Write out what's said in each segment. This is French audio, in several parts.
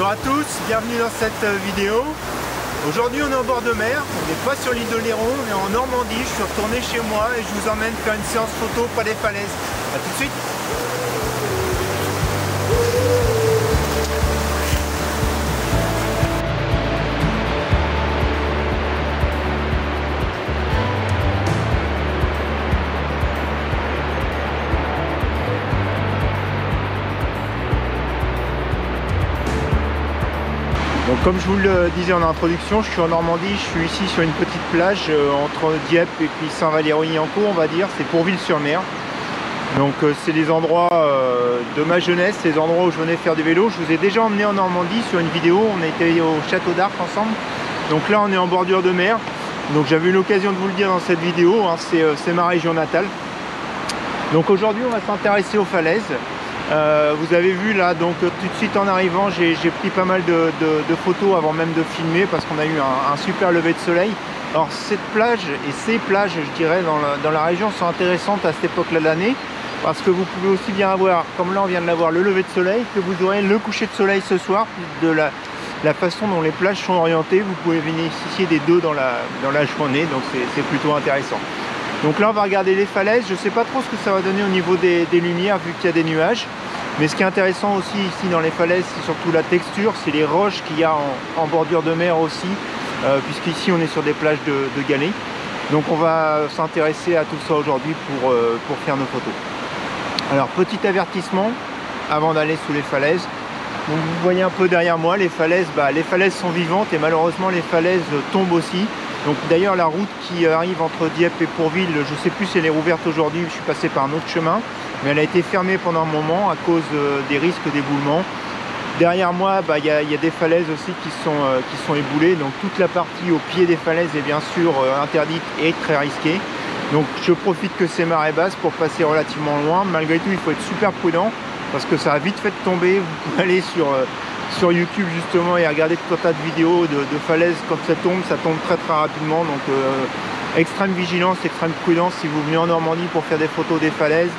Bonjour à tous, bienvenue dans cette vidéo. Aujourd'hui on est au bord de mer, on n'est pas sur l'île d'Oléron, on est en Normandie. Je suis retourné chez moi et je vous emmène faire une séance photo près des falaises. A tout de suite. Donc comme je vous le disais en introduction, je suis en Normandie, je suis ici sur une petite plage entre Dieppe et puis Saint-Valery-en-Court, on va dire, c'est Pourville-sur-Mer. Donc c'est les endroits de ma jeunesse, les endroits où je venais faire du vélo. Je vous ai déjà emmené en Normandie sur une vidéo, on était au Château d'Arc ensemble. Donc là on est en bordure de mer, donc j'avais eu l'occasion de vous le dire dans cette vidéo, hein, c'est ma région natale. Donc aujourd'hui on va s'intéresser aux falaises. Vous avez vu là, donc tout de suite en arrivant, j'ai pris pas mal de photos avant même de filmer parce qu'on a eu un super lever de soleil. Alors cette plage et ces plages, je dirais, dans la région sont intéressantes à cette époque-là de l'année parce que vous pouvez aussi bien avoir, comme là on vient de l'avoir, le lever de soleil, que vous aurez le coucher de soleil ce soir. De la façon dont les plages sont orientées, vous pouvez bénéficier des deux dans la journée, donc c'est plutôt intéressant. Donc là on va regarder les falaises, je ne sais pas trop ce que ça va donner au niveau des lumières vu qu'il y a des nuages. Mais ce qui est intéressant aussi ici dans les falaises, c'est surtout la texture, c'est les roches qu'il y a en bordure de mer aussi, puisqu'ici on est sur des plages de galets. Donc on va s'intéresser à tout ça aujourd'hui pour faire nos photos. Alors petit avertissement avant d'aller sous les falaises. Donc, vous voyez un peu derrière moi les falaises sont vivantes et malheureusement les falaises tombent aussi. Donc d'ailleurs la route qui arrive entre Dieppe et Pourville, je ne sais plus si elle est rouverte aujourd'hui, je suis passé par un autre chemin, mais elle a été fermée pendant un moment à cause des risques d'éboulement. Derrière moi, il y a des falaises aussi qui sont éboulées, donc toute la partie au pied des falaises est bien sûr interdite et très risquée. Donc je profite que c'est marée basse pour passer relativement loin. Malgré tout, il faut être super prudent parce que ça a vite fait de tomber. Vous pouvez aller sur YouTube justement et regarder tout un tas de vidéos de falaises. Quand ça tombe très très rapidement. Donc extrême vigilance, extrême prudence si vous venez en Normandie pour faire des photos des falaises.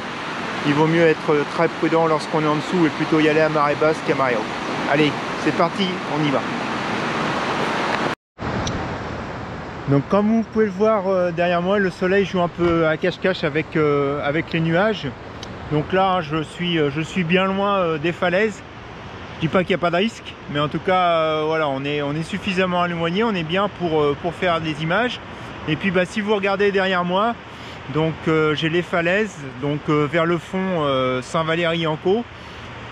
Il vaut mieux être très prudent lorsqu'on est en dessous et plutôt y aller à marée basse qu'à marée haute. Allez, c'est parti, on y va. Donc comme vous pouvez le voir derrière moi, le soleil joue un peu à cache-cache avec les nuages. Donc là, je suis bien loin des falaises. Je dis pas qu'il n'y a pas de risque, mais en tout cas, voilà, on est suffisamment éloigné, on est bien pour faire des images. Et puis si vous regardez derrière moi, donc j'ai les falaises, donc vers le fond Saint-Valery-en-Court.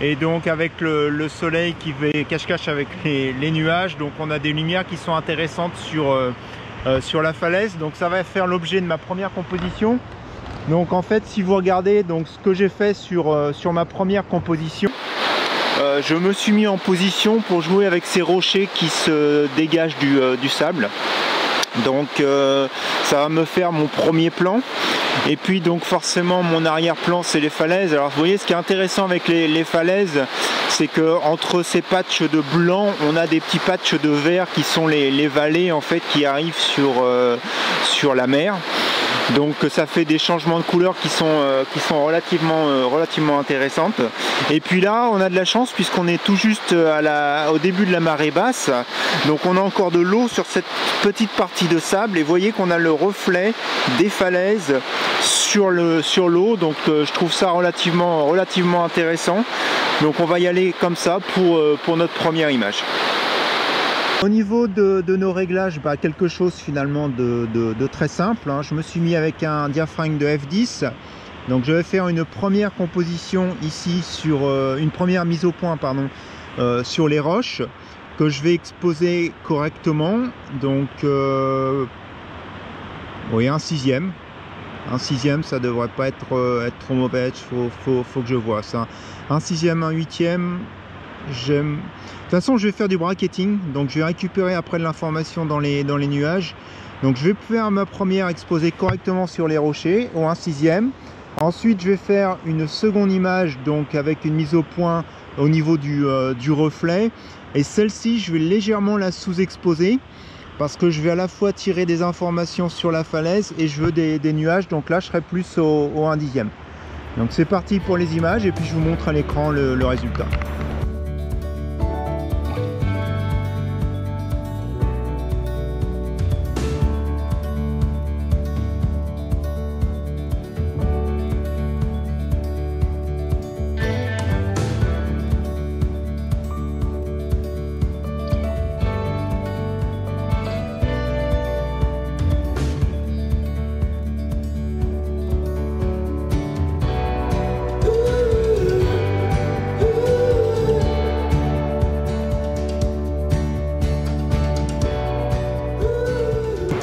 Et donc avec le soleil qui fait cache-cache avec les nuages, donc on a des lumières qui sont intéressantes sur la falaise. Donc ça va faire l'objet de ma première composition. Donc en fait, si vous regardez donc ce que j'ai fait sur ma première composition, je me suis mis en position pour jouer avec ces rochers qui se dégagent du sable. Donc ça va me faire mon premier plan. Et puis donc forcément mon arrière-plan c'est les falaises. Alors vous voyez, ce qui est intéressant avec les falaises, c'est que entre ces patchs de blanc, on a des petits patchs de vert qui sont les vallées en fait qui arrivent sur la mer. Donc ça fait des changements de couleurs qui sont relativement intéressantes. Et puis là on a de la chance puisqu'on est tout juste au début de la marée basse. Donc on a encore de l'eau sur cette petite partie de sable et vous voyez qu'on a le reflet des falaises sur l'eau. Donc je trouve ça relativement intéressant. Donc on va y aller comme ça pour notre première image. Au niveau de nos réglages, quelque chose finalement de très simple, hein. Je me suis mis avec un diaphragme de f10. Donc je vais faire une première composition ici sur une première mise au point sur les roches que je vais exposer correctement. Donc oui, un sixième. Un sixième, ça devrait pas être trop mauvais. Faut que je vois ça. Un sixième, un huitième. De toute façon, je vais faire du bracketing, donc je vais récupérer après de l'information dans les nuages. Donc je vais faire ma première exposée correctement sur les rochers au 1/6. Ensuite, je vais faire une seconde image, donc avec une mise au point au niveau du reflet. Et celle-ci, je vais légèrement la sous-exposer parce que je vais à la fois tirer des informations sur la falaise et je veux des nuages. Donc là, je serai plus au 1/10. Donc c'est parti pour les images et puis je vous montre à l'écran le résultat.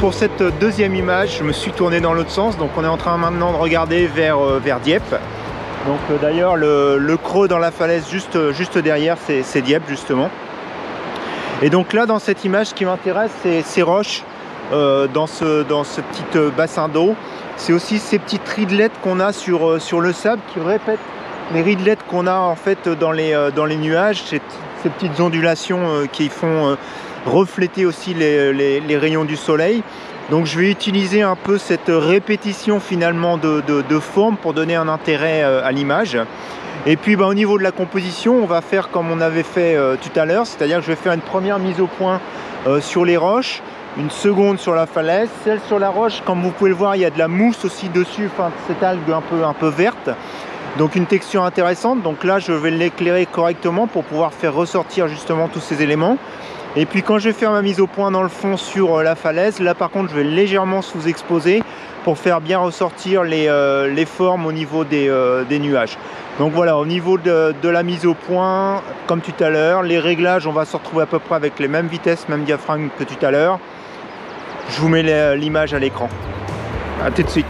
pour cette deuxième image, je me suis tourné dans l'autre sens. Donc on est en train maintenant de regarder vers Dieppe. Donc d'ailleurs le creux dans la falaise juste derrière, c'est Dieppe justement. Et donc là dans cette image, ce qui m'intéresse, c'est ces roches dans ce petit bassin d'eau. C'est aussi ces petites ridelettes qu'on a sur le sable qui répètent les ridelettes qu'on a en fait dans les nuages, ces petites ondulations qui font refléter aussi les rayons du soleil. Donc je vais utiliser un peu cette répétition finalement de forme pour donner un intérêt à l'image. Et puis au niveau de la composition, on va faire comme on avait fait tout à l'heure, c'est-à-dire que je vais faire une première mise au point sur les roches, une seconde sur la falaise, celle sur la roche, comme vous pouvez le voir, il y a de la mousse aussi dessus, enfin cette algue un peu verte. Donc une texture intéressante. Donc là je vais l'éclairer correctement pour pouvoir faire ressortir justement tous ces éléments. Et puis quand je vais faire ma mise au point dans le fond sur la falaise, là par contre je vais légèrement sous-exposer pour faire bien ressortir les formes au niveau des nuages. Donc voilà, au niveau de la mise au point, comme tout à l'heure, les réglages, on va se retrouver à peu près avec les mêmes vitesses, même diaphragme que tout à l'heure. Je vous mets l'image à l'écran. A tout de suite.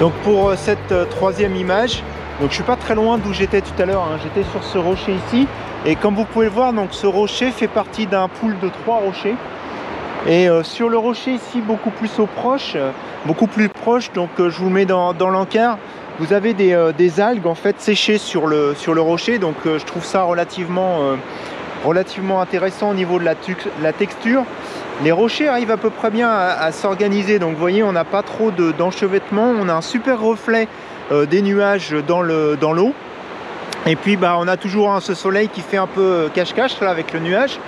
Donc pour cette troisième image, donc je suis pas très loin d'où j'étais tout à l'heure, hein. J'étais sur ce rocher ici, et comme vous pouvez le voir, donc ce rocher fait partie d'un pool de 3 rochers. Et sur le rocher ici, beaucoup plus proche, donc je vous mets dans l'encart, vous avez des algues en fait séchées sur le rocher, donc je trouve ça relativement intéressant au niveau de la texture. Les rochers arrivent à peu près bien à s'organiser, donc vous voyez, on n'a pas trop d'enchevêtrement, on a un super reflet des nuages dans l'eau. Et puis on a toujours ce soleil qui fait un peu cache-cache là avec le nuage.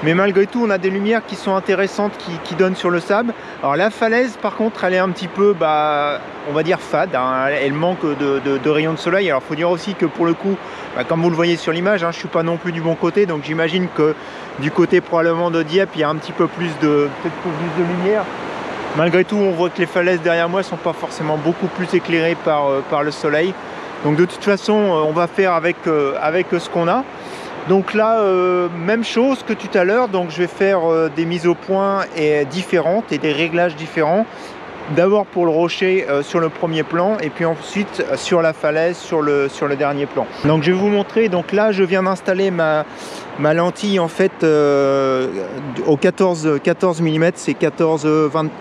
Mais malgré tout, on a des lumières qui sont intéressantes, qui donnent sur le sable. Alors la falaise, par contre, elle est un petit peu, on va dire fade, hein. Elle manque de rayons de soleil. Alors il faut dire aussi que pour le coup, comme vous le voyez sur l'image, hein, je ne suis pas non plus du bon côté. Donc j'imagine que du côté probablement de Dieppe, il y a un petit peu plus de lumière. Malgré tout, on voit que les falaises derrière moi ne sont pas forcément beaucoup plus éclairées par le soleil. Donc de toute façon, on va faire avec ce qu'on a. Donc là, même chose que tout à l'heure, donc je vais faire des mises au point différentes et des réglages différents. D'abord pour le rocher sur le premier plan, et puis ensuite sur la falaise sur le dernier plan. Donc je vais vous montrer, donc là je viens d'installer ma lentille en fait au 14 mm, c'est 14-24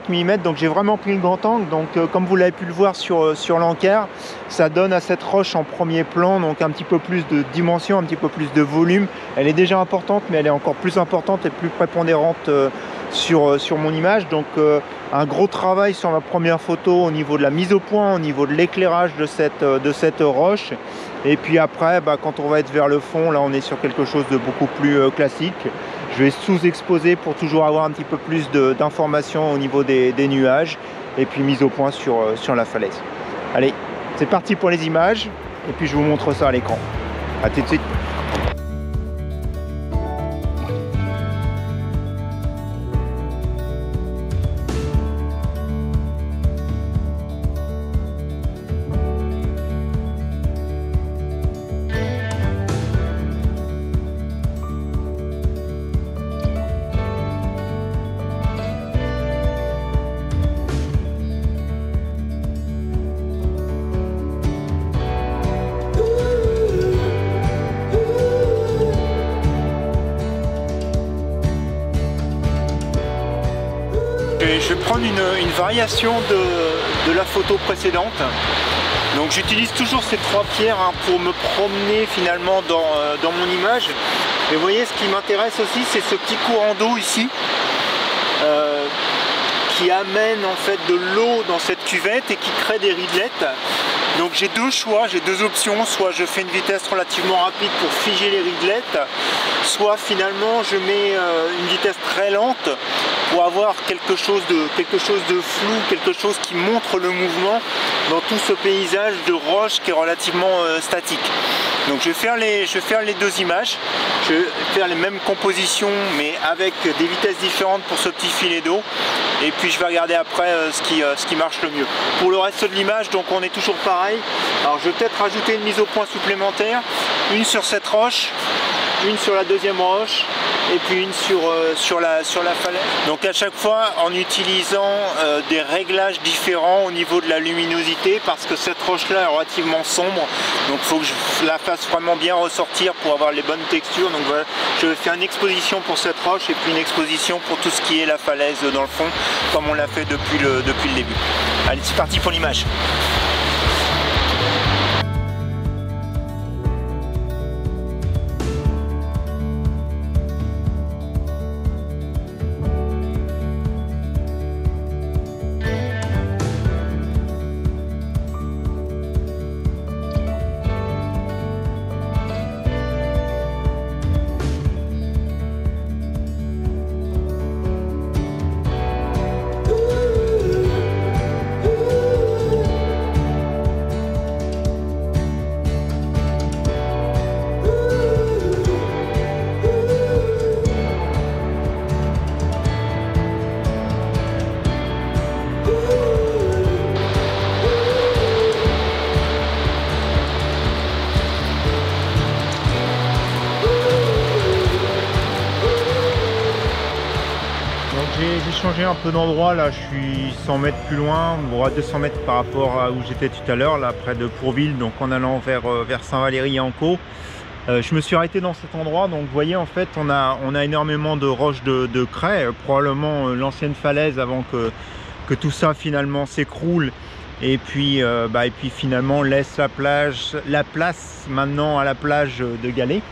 mm, donc j'ai vraiment pris le grand angle. Donc comme vous l'avez pu le voir sur l'encart, ça donne à cette roche en premier plan donc un petit peu plus de dimension, un petit peu plus de volume. Elle est déjà importante, mais elle est encore plus importante et plus prépondérante sur mon image. Donc un gros travail sur ma première photo au niveau de la mise au point, au niveau de l'éclairage de cette roche. Et puis après, quand on va être vers le fond, là on est sur quelque chose de beaucoup plus classique. Je vais sous-exposer pour toujours avoir un petit peu plus d'informations au niveau des nuages, et puis mise au point sur la falaise. Allez, c'est parti pour les images, et puis je vous montre ça à l'écran. A tout de suite. Je vais prendre une variation de la photo précédente. Donc j'utilise toujours ces 3 pierres pour me promener finalement dans mon image. Et vous voyez, ce qui m'intéresse aussi, c'est ce petit courant d'eau ici qui amène en fait de l'eau dans cette cuvette et qui crée des ridelettes. Donc j'ai deux choix, j'ai deux options, soit je fais une vitesse relativement rapide pour figer les réglettes, soit finalement je mets une vitesse très lente pour avoir quelque chose de flou, quelque chose qui montre le mouvement dans tout ce paysage de roche qui est relativement statique. Donc je vais faire les deux images, je vais faire les mêmes compositions mais avec des vitesses différentes pour ce petit filet d'eau, et puis je vais regarder après ce qui marche le mieux. Pour le reste de l'image, donc on est toujours pareil. Alors je vais peut-être rajouter une mise au point supplémentaire, une sur cette roche, une sur la deuxième roche et puis une sur la falaise. Donc à chaque fois en utilisant des réglages différents au niveau de la luminosité, parce que cette roche là est relativement sombre, donc il faut que je la fasse vraiment bien ressortir pour avoir les bonnes textures. Donc voilà, je vais faire une exposition pour cette roche et puis une exposition pour tout ce qui est la falaise dans le fond, comme on l'a fait depuis le début. Allez, c'est parti pour l'image. J'ai changé un peu d'endroit, là je suis 100 mètres plus loin, bon, à 200 mètres par rapport à où j'étais tout à l'heure, là près de Pourville, donc en allant vers Saint-Valery-en-Caux. Je me suis arrêté dans cet endroit, donc vous voyez en fait on a énormément de roches de craie, probablement l'ancienne falaise avant que tout ça finalement s'écroule et puis finalement laisse la place maintenant à la plage de Galets.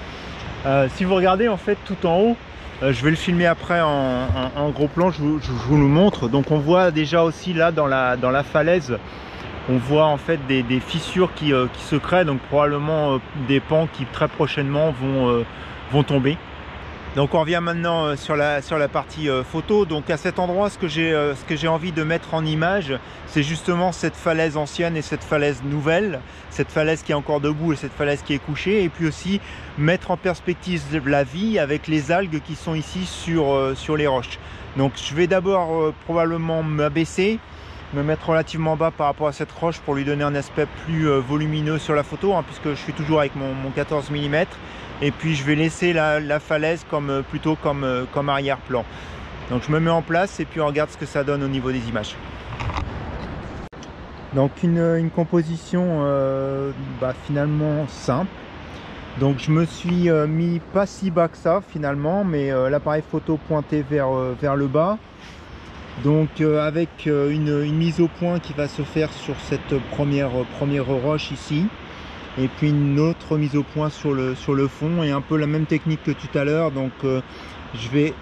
Si vous regardez en fait tout en haut, je vais le filmer après en gros plan, je vous le montre. Donc on voit déjà aussi là dans la falaise, on voit en fait des fissures qui se créent, donc probablement des pans qui très prochainement vont tomber. Donc on revient maintenant sur la partie photo. Donc à cet endroit, ce que j'ai envie de mettre en image, c'est justement cette falaise ancienne et cette falaise nouvelle, cette falaise qui est encore debout et cette falaise qui est couchée, et puis aussi mettre en perspective la vie avec les algues qui sont ici sur les roches. Donc je vais d'abord probablement m'abaisser, me mettre relativement bas par rapport à cette roche pour lui donner un aspect plus volumineux sur la photo, hein, puisque je suis toujours avec mon 14 mm. Et puis je vais laisser la falaise plutôt comme arrière-plan. Donc je me mets en place et puis on regarde ce que ça donne au niveau des images. Donc une composition finalement simple. Donc je me suis mis pas si bas que ça finalement, mais l'appareil photo pointé vers le bas. Donc avec une mise au point qui va se faire sur cette première roche ici. Et puis une autre mise au point sur le fond, et un peu la même technique que tout à l'heure. Donc je vais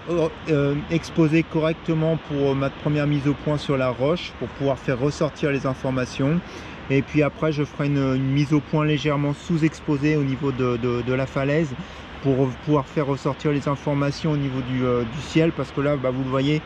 exposer correctement pour ma première mise au point sur la roche pour pouvoir faire ressortir les informations, et puis après je ferai une mise au point légèrement sous-exposée au niveau de la falaise pour pouvoir faire ressortir les informations au niveau du ciel, parce que là vous le voyez,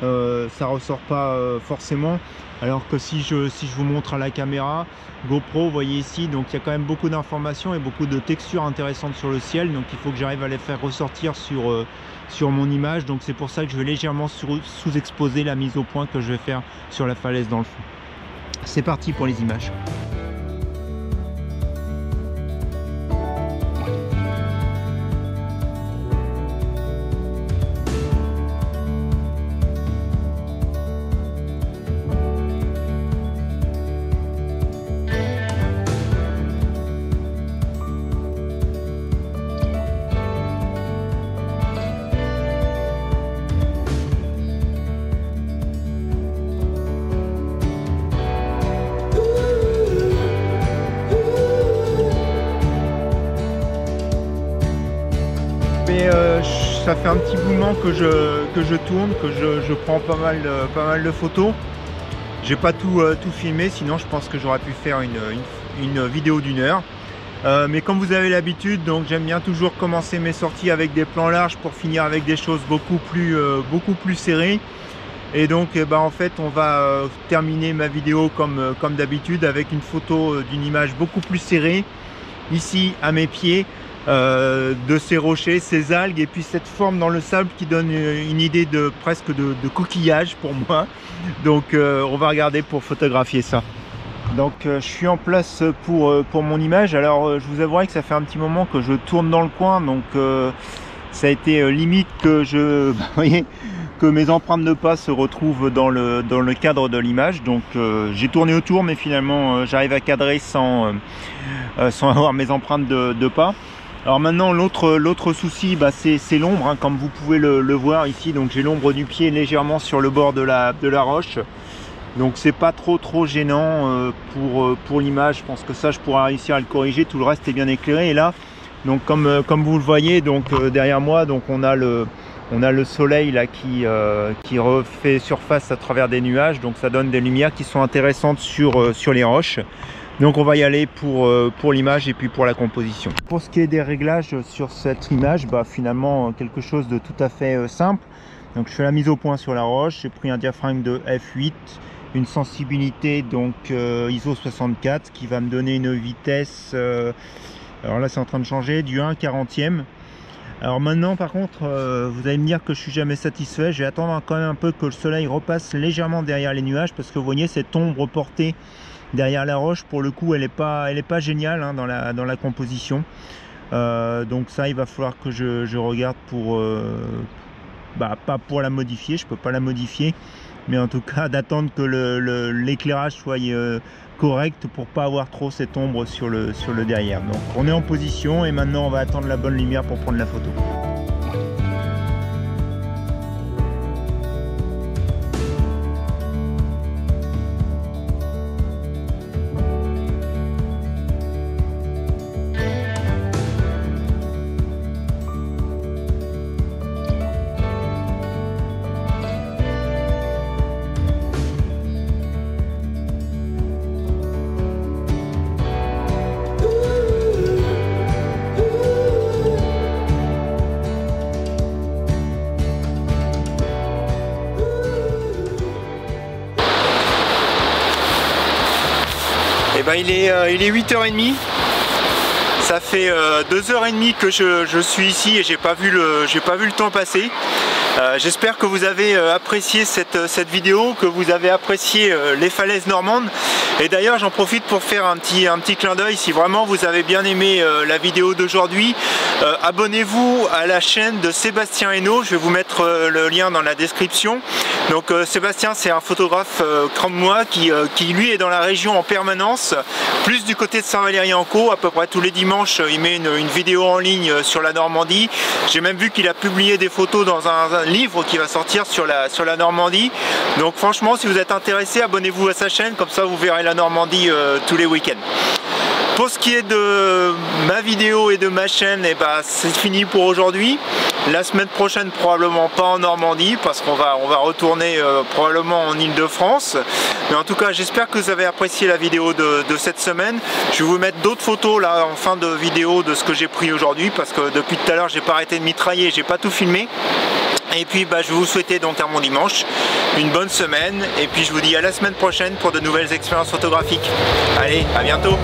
ça ressort pas forcément, alors que si je vous montre à la caméra GoPro, vous voyez ici, donc il y a quand même beaucoup d'informations et beaucoup de textures intéressantes sur le ciel, donc il faut que j'arrive à les faire ressortir sur mon image. Donc c'est pour ça que je vais légèrement sous-exposer la mise au point que je vais faire sur la falaise dans le fond. C'est parti pour les images. Ça fait un petit moment que je tourne, que je prends pas mal de photos. J'ai pas tout filmé, sinon je pense que j'aurais pu faire une vidéo d'1 heure. Mais comme vous avez l'habitude, donc j'aime bien toujours commencer mes sorties avec des plans larges pour finir avec des choses beaucoup plus serrées. Et donc en fait on va terminer ma vidéo comme d'habitude avec une photo d'une image beaucoup plus serrée ici à mes pieds, de ces rochers, ces algues et puis cette forme dans le sable qui donne une idée de presque de coquillage pour moi. Donc on va regarder pour photographier ça. Donc je suis en place pour mon image. Alors je vous avouerai que ça fait un petit moment que je tourne dans le coin, donc ça a été limite que vous voyez, que mes empreintes de pas se retrouvent dans le cadre de l'image. Donc j'ai tourné autour, mais finalement j'arrive à cadrer sans avoir mes empreintes de pas. Alors maintenant l'autre souci, c'est l'ombre, hein, comme vous pouvez le voir ici. Donc j'ai l'ombre du pied légèrement sur le bord de la roche. Donc c'est pas trop gênant pour l'image. Je pense que ça je pourrais réussir à le corriger. Tout le reste est bien éclairé. Et là, donc comme vous le voyez, donc derrière moi, donc on a le soleil là qui refait surface à travers des nuages. Donc ça donne des lumières qui sont intéressantes sur les roches. Donc on va y aller pour l'image et puis pour la composition. Pour ce qui est des réglages sur cette image, finalement quelque chose de tout à fait simple. Donc je fais la mise au point sur la roche. J'ai pris un diaphragme de f8. Une sensibilité donc ISO 64 qui va me donner une vitesse, alors là c'est en train de changer, du 1/40e. Alors maintenant par contre vous allez me dire que je suis jamais satisfait. Je vais attendre quand même un peu que le soleil repasse légèrement derrière les nuages, parce que vous voyez cette ombre portée derrière la roche, pour le coup elle est pas géniale hein, dans la composition. Donc ça il va falloir que je regarde pour pas pour la modifier, je peux pas la modifier, mais en tout cas d'attendre que l'éclairage soit correct pour pas avoir trop cette ombre sur le derrière. Donc on est en position et maintenant on va attendre la bonne lumière pour prendre la photo. Il est 8h30. Ça fait 2h30 que je suis ici et j'ai pas vu le temps passer. J'espère que vous avez apprécié cette vidéo, que vous avez apprécié les falaises normandes. Et d'ailleurs j'en profite pour faire un petit clin d'œil. Si vraiment vous avez bien aimé la vidéo d'aujourd'hui, abonnez-vous à la chaîne de Sébastien Hainaut. Je vais vous mettre le lien dans la description. Donc Sébastien, c'est un photographe comme moi qui lui est dans la région en permanence, plus du côté de Saint-Valery-en-Caux. À peu près tous les dimanches il met une vidéo en ligne sur la Normandie. J'ai même vu qu'il a publié des photos dans un livre qui va sortir sur la Normandie. Donc franchement, si vous êtes intéressé, abonnez-vous à sa chaîne, comme ça vous verrez la Normandie tous les week-ends. Pour ce qui est de ma vidéo et de ma chaîne, c'est fini pour aujourd'hui. La semaine prochaine, probablement pas en Normandie, parce qu'on va retourner probablement en Île-de-France. Mais en tout cas, j'espère que vous avez apprécié la vidéo de cette semaine. Je vais vous mettre d'autres photos là en fin de vidéo de ce que j'ai pris aujourd'hui, parce que depuis tout à l'heure, j'ai pas arrêté de mitrailler, j'ai pas tout filmé. Et puis je vais vous souhaiter donc un bon dimanche, une bonne semaine, et puis je vous dis à la semaine prochaine pour de nouvelles expériences photographiques. Allez, à bientôt!